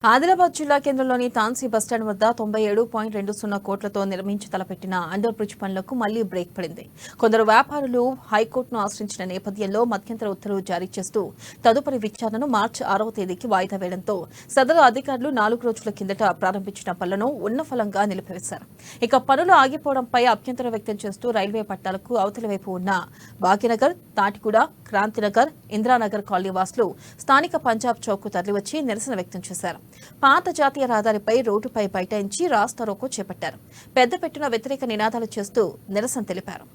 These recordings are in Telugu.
ఆదిలాబాద్ జిల్లా కేంద్రంలోని తాన్సీ బస్టాండ్ వద్ద 97.20 కోట్లతో నిర్మించి తలపెట్టిన అండర్ బ్రిడ్జ్ పనులకు మళ్లీ బ్రేక్ పడింది. కొందరు వ్యాపారులు హైకోర్టును ఆశ్రయించిన నేపథ్యంలో మధ్యంతర ఉత్తర్వులు జారీ చేస్తూ తదుపరి విచారణను మార్చి 6వ తేదీకి వాయిదా వేయడంతో సదరు అధికారులు 4 రోజుల కిందట ప్రారంభించిన పనులను ఉన్నఫలంగా నిలిపివేశారు. ఇక పనులు ఆగిపోవడంపై అభ్యంతరం వ్యక్తం చేస్తూ రైల్వే పట్టాలకు అవతలి వైపు ఉన్న భాగ్యనగర్, తాటిగూడ, క్రాంతినగర్, ఇందిరానగర్ కాలనీ వాసులు స్థానిక పంజాబ్ చౌక్ తరలివచ్చి నిరసన వ్యక్తం చేశారు. పాత జాతీయ రహదారిపై రోడ్డుపై బైఠాయించి రాస్తారోకో చేపట్టారు. పెద్ద పెట్టున వ్యతిరేక నినాదాలు చేస్తూ నిరసన తెలిపారు.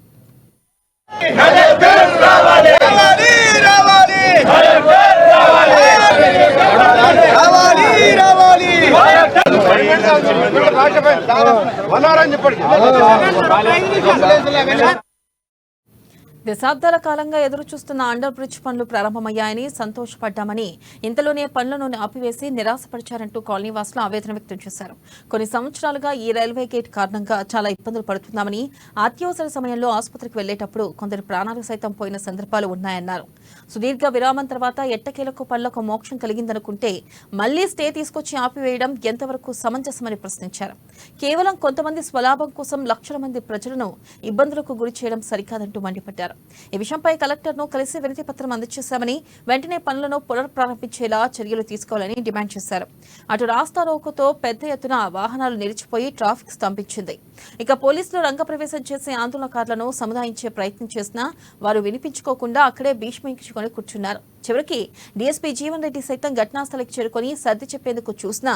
దశాబ్దాల కాలంగా ఎదురుచూస్తున్న అండర్ బ్రిడ్జ్ పనులు ప్రారంభమయ్యాయని సంతోషపడ్డామని, ఇంతలోనే పనులను ఆపివేసి నిరాశపరిచారంటూ కాలనీవాసులు ఆవేదన వ్యక్తం చేశారు. కొన్ని సంవత్సరాలుగా ఈ రైల్వే గేట్ కారణంగా చాలా ఇబ్బందులు పడుతున్నామని, అత్యవసర సమయంలో ఆసుపత్రికి వెళ్లేటప్పుడు కొందరు ప్రాణాలు సైతం పోయిన సందర్భాలు ఉన్నాయన్నారు. సుదీర్ఘ విరామం తర్వాత ఎట్టకేలకు పనులకు మోక్షం కలిగిందనుకుంటే మళ్లీ స్టే తీసుకొచ్చి ఆపివేయడం ఎంతవరకు సమంజసమని ప్రశ్నించారు. కేవలం కొంతమంది స్వలాభం కోసం లక్షల మంది ప్రజలను ఇబ్బందులకు గురి చేయడం సరికాదంటూ మండిపడ్డారు. ఈ విషయంపై కలెక్టర్ను కలిసి వినతి పత్రం అందజేశామని, వెంటనే పనులను పునఃప్రారంభించేలా చర్యలు తీసుకోవాలని డిమాండ్ చేశారు. అటు రాస్తారోకోతో పెద్ద ఎత్తున వాహనాలు నిలిచిపోయి ట్రాఫిక్ స్తంభించింది. ఇక పోలీసులు రంగప్రవేశం చేసి ఆందోళనకారులను సముదాయించే ప్రయత్నం చేసినా వారు వినిపించుకోకుండా అక్కడే భీష్మించుకొని కూర్చున్నారు. చివరికి డీఎస్పీ జీవన్ రెడ్డి సైతం ఘటనాస్థలికి చేరుకుని సర్ది చెప్పేందుకు చూసినా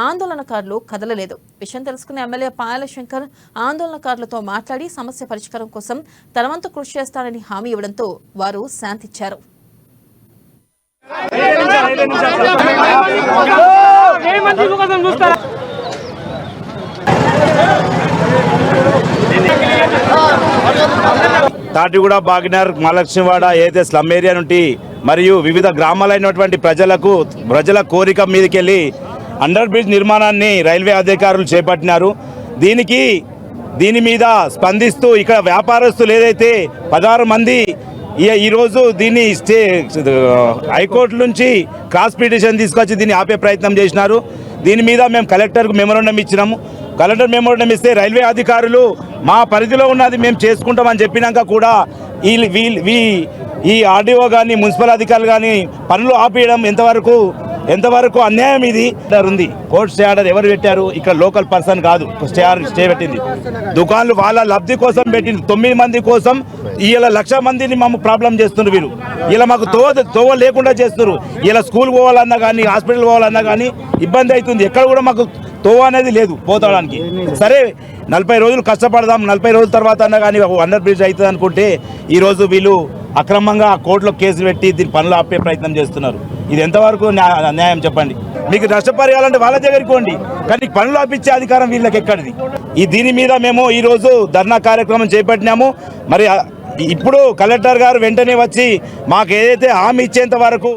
ఆందోళనకారులు కదలలేదు. విషయం తెలుసుకున్న ఎమ్మెల్యే పాయల శంకర్ ఆందోళనకారులతో మాట్లాడి సమస్య పరిష్కారం కోసం తన వంతు కృషి చేస్తానని హామీ ఇవ్వడంతో వారు శాంతించారు. తాటిగూడ, భాగ్యనగర్, మహాలక్ష్మివాడ ఏదైతే స్లమ్ ఏరియా నుండి మరియు వివిధ గ్రామాలైనటువంటి ప్రజల కోరిక మీదకెళ్ళి అండర్ బ్రిడ్జ్ నిర్మాణాన్ని రైల్వే అధికారులు చేపట్టినారు. దీని మీద స్పందిస్తూ ఇక్కడ వ్యాపారస్తులు ఏదైతే 16 మంది ఈరోజు దీన్ని హైకోర్టు నుంచి క్రాస్ పిటిషన్ తీసుకొచ్చి దీన్ని ఆపే ప్రయత్నం చేసినారు. దీని మీద మేము కలెక్టర్కు మెమోరాండం ఇచ్చినాము. కలెక్టర్ మెమోరాండం ఇస్తే రైల్వే అధికారులు మా పరిధిలో ఉన్నది మేము చేసుకుంటామని చెప్పినాక కూడా ఈ ఆర్డీఓ కానీ మున్సిపల్ అధికారులు కానీ పనులు ఆపేయడం ఎంతవరకు అన్యాయం. ఇది ఉంది. కోర్టు స్టే ఆర్డర్ ఎవరు పెట్టారు? ఇక్కడ లోకల్ పర్సన్ కాదు స్టే పెట్టింది. దుకాణాలు వాళ్ళ లబ్ధి కోసం పెట్టింది. 9 మంది కోసం ఇలా 1,00,000 మందిని మాకు ప్రాబ్లం చేస్తున్నారు. వీళ్ళు ఇలా మాకు తోవ లేకుండా చేస్తున్నారు. ఇలా స్కూల్ పోవాలన్నా కానీ హాస్పిటల్ పోవాలన్నా కానీ ఇబ్బంది అవుతుంది. ఎక్కడ కూడా మాకు తోవ అనేది లేదు పోతాడానికి. సరే 40 రోజులు కష్టపడదాం, 40 రోజుల తర్వాత అన్నా కానీ అండర్ బ్రిడ్జ్ అవుతుంది అనుకుంటే ఈరోజు వీళ్ళు అక్రమంగా కోర్టులో కేసులు పెట్టి దీని పనులు ఆపే ప్రయత్నం చేస్తున్నారు. ఇది ఎంతవరకు న్యాయం చెప్పండి? మీకు నష్టపరియాలంటే వాళ్ళ దగ్గరికి పోండి, కానీ పనులు ఆపించే అధికారం వీళ్ళకి ఎక్కడిది? దీని మీద మేము ఈరోజు ధర్నా కార్యక్రమం చేపట్టినాము. మరి ఇప్పుడు కలెక్టర్ గారు వెంటనే వచ్చి మాకు ఏదైతే హామీ ఇచ్చేంత వరకు